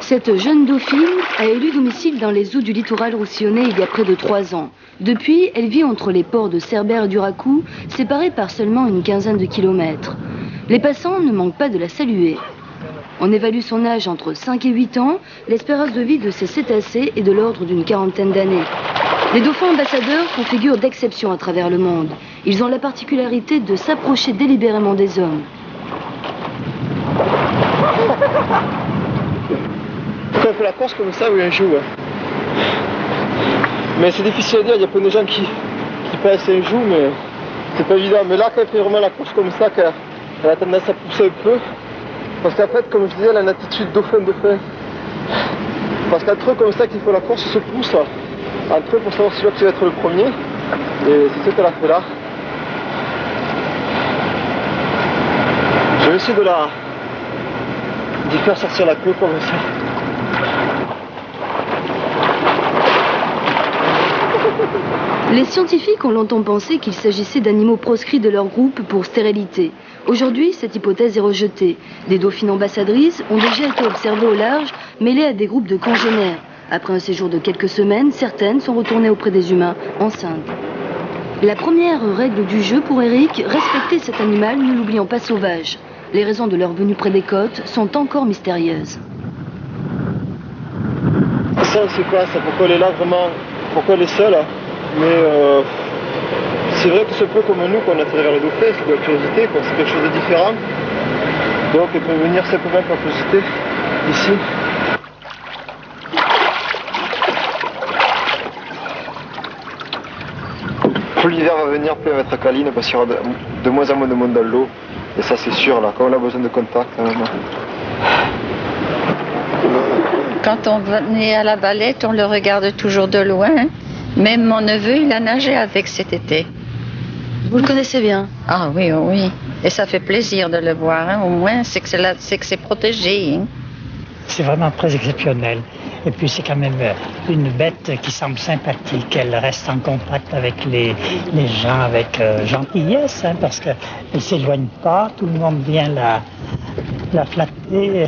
Cette jeune dauphine a élu domicile dans les eaux du littoral roussillonnais il y a près de 3 ans. Depuis, elle vit entre les ports de Cerbère et d'Uracou, séparés par seulement une quinzaine de kilomètres. Les passants ne manquent pas de la saluer. On évalue son âge entre 5 et 8 ans. L'espérance de vie de ces cétacés est de l'ordre d'une quarantaine d'années. Les dauphins ambassadeurs font figure d'exception à travers le monde. Ils ont la particularité de s'approcher délibérément des hommes. Quand on fait la course comme ça, oui, on joue. Mais c'est difficile à dire, il y a plein de gens qui pensent un joue, mais c'est pas évident. Mais là, quand elle fait vraiment la course comme ça, elle a tendance à pousser un peu. Parce qu'en fait, comme je disais, elle a une attitude dauphin. Parce qu'entre eux, comme ça, qui font la course, se poussent entre eux pour savoir celui qui va être le premier. Et c'est ce qu'elle a fait là. Je vais essayer d'y faire sortir la queue comme ça. Les scientifiques ont longtemps pensé qu'il s'agissait d'animaux proscrits de leur groupe pour stérilité. Aujourd'hui, cette hypothèse est rejetée. Des dauphines ambassadrices ont déjà été observées au large, mêlées à des groupes de congénères. Après un séjour de quelques semaines, certaines sont retournées auprès des humains, enceintes. La première règle du jeu pour Eric, respecter cet animal, ne l'oubliant pas sauvage. Les raisons de leur venue près des côtes sont encore mystérieuses. Ça, on sait pas, ça, pourquoi elle est là vraiment, pourquoi elle est seule. Mais c'est vrai que c'est un peu comme nous, quand on atterrit vers le dauphin, c'est de la curiosité, c'est quelque chose de différent. Donc elle peut venir simplement par curiosité, ici. Plus l'hiver va venir, plus elle va être câline, parce qu'il y aura de moins en moins de monde dans l'eau. Et ça c'est sûr, là, quand on a besoin de contact. Quand on est à la Valette, on le regarde toujours de loin. Même mon neveu, il a nagé avec cet été. Vous le connaissez bien? Ah oui, oh oui. Et ça fait plaisir de le voir. Hein. Au moins, c'est que c'est protégé. Hein. C'est vraiment très exceptionnel. Et puis c'est quand même une bête qui semble sympathique. Elle reste en contact avec les gens avec gentillesse, hein, parce qu'elle ne s'éloigne pas. Tout le monde vient la flatter.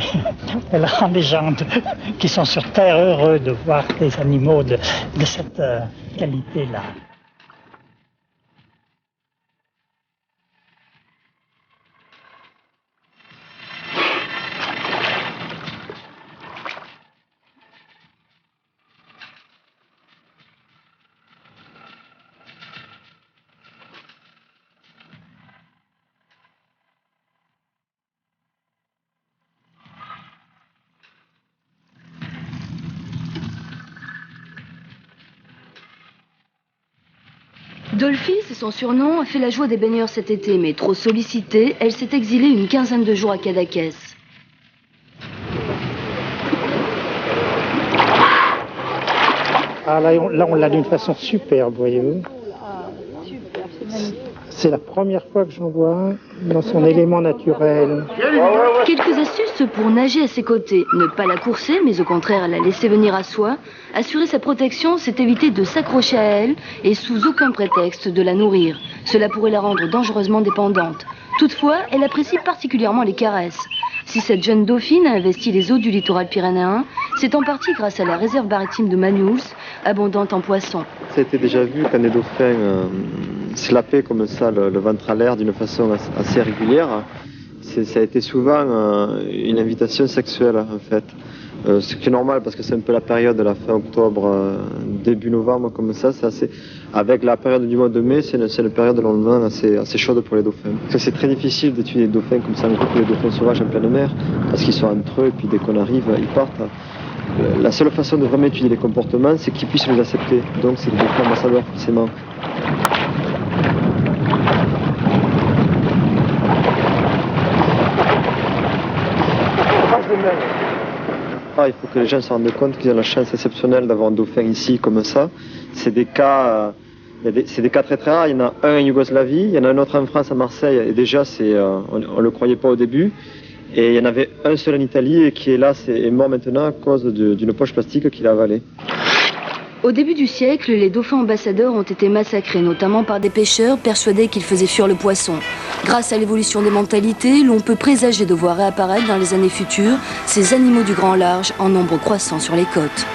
Elle rend les gens qui sont sur Terre heureux de voir des animaux de cette qualité-là. Dolphy, c'est son surnom, a fait la joie des baigneurs cet été, mais trop sollicitée, elle s'est exilée une quinzaine de jours à Cadaqués. Ah, là, on l'a d'une façon superbe, voyez-vous. C'est la première fois que j'en vois un dans son élément naturel. Quelques astuces pour nager à ses côtés. Ne pas la courser, mais au contraire la laisser venir à soi. Assurer sa protection, c'est éviter de s'accrocher à elle et sous aucun prétexte de la nourrir. Cela pourrait la rendre dangereusement dépendante. Toutefois, elle apprécie particulièrement les caresses. Si cette jeune dauphine a investi les eaux du littoral pyrénéen, c'est en partie grâce à la réserve maritime de Magnouls, abondante en poissons. Ça a été déjà vu quand des dauphins slappaient comme ça le ventre à l'air d'une façon assez régulière. Ça a été souvent une invitation sexuelle en fait. Ce qui est normal parce que c'est un peu la période de la fin octobre, début novembre comme ça. Avec la période du mois de mai, c'est une période normalement assez chaude pour les dauphins. Parce que c'est très difficile d'étudier les dauphins comme ça, en groupe, les dauphins sauvages en pleine mer, parce qu'ils sont entre eux et puis dès qu'on arrive, ils partent. La seule façon de vraiment étudier les comportements, c'est qu'ils puissent les accepter. Donc c'est le dauphins ambassadeur forcément. Il faut que les gens se rendent compte qu'ils ont la chance exceptionnelle d'avoir un dauphin ici comme ça. C'est des cas, c'est des cas très très rares. Il y en a un en Yougoslavie, il y en a un autre en France, à Marseille. Et déjà, on ne le croyait pas au début. Et il y en avait un seul en Italie et qui est mort maintenant à cause d'une poche plastique qu'il a avalée. Au début du siècle, les dauphins ambassadeurs ont été massacrés, notamment par des pêcheurs persuadés qu'ils faisaient fuir le poisson. Grâce à l'évolution des mentalités, l'on peut présager de voir réapparaître dans les années futures ces animaux du grand large en nombre croissant sur les côtes.